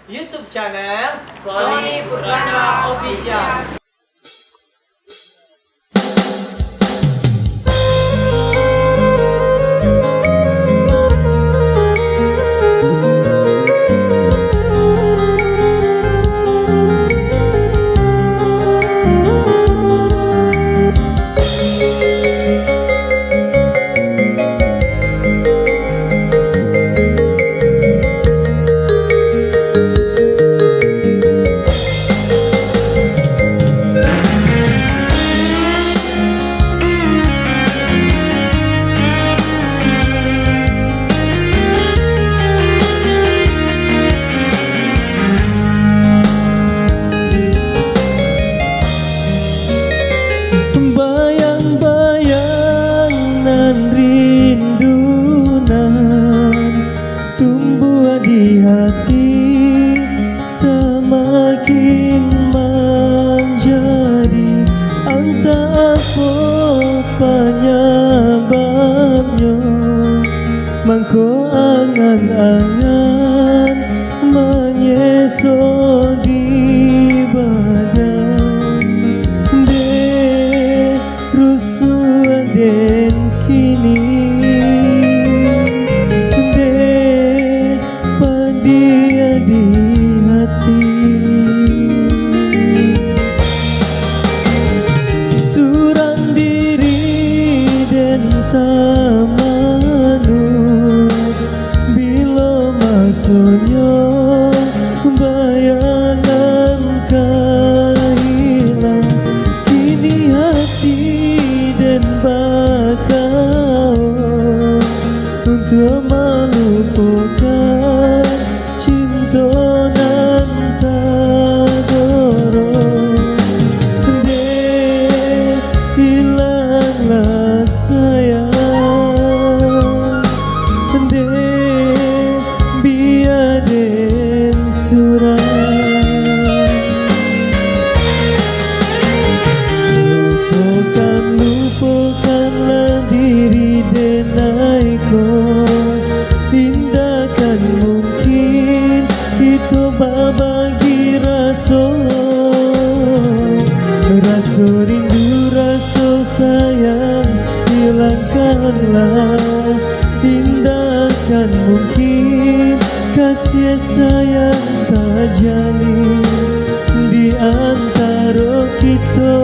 YouTube channel Sony Purana Official. Tumbuh di hati semakin menjadi entah apa penyebabnya, mangko angan-angan menyesal di badan de rusuh den kini di hati. Surang diri dan tamanu bila masuknya bayangan kehilang, kini hati dan bakal untuk melupakan cintonan tadoro de hilanglah sayang de biaden surang lupakanlah diri denaiko tindakan mungkin kita berbagi rasa rindu, rasa sayang hilangkanlah, tindakan mungkin kasih sayang terjalin di antara kita.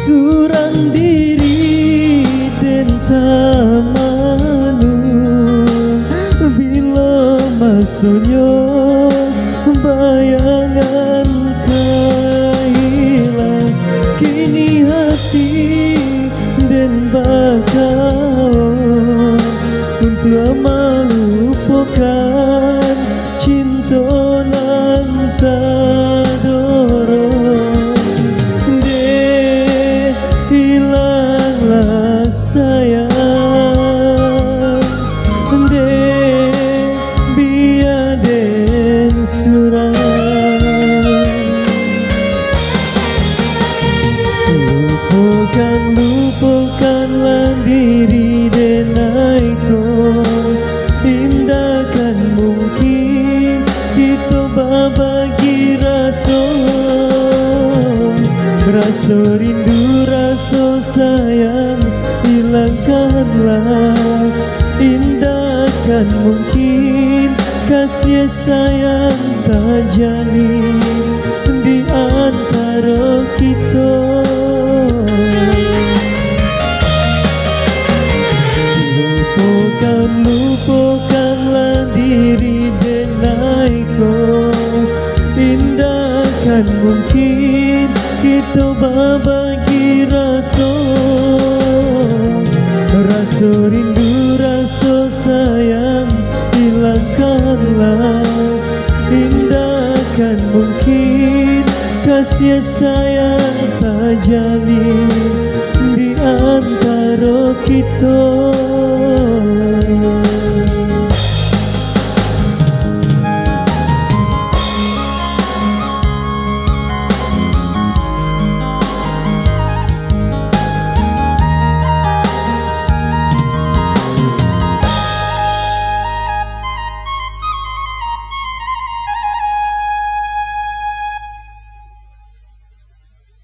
Surang diri dan tamanu bila masuknya bayangan kehilang, kini hati dan bakal untuk melupakan cintonan tadoro hilanglah sayang de biaden surang lupakanlah diri denaiko tindakan mungkin kita berbagi rasa rindu, rasa sayang hilangkanlah, tindakan mungkin kasih sayang terjalin di antara kita. Lupakan Kan mungkin kita berbagi rasa rindu, rasa sayang hilangkanlah. Indah kan mungkin kasih sayang terjalin di antara kita.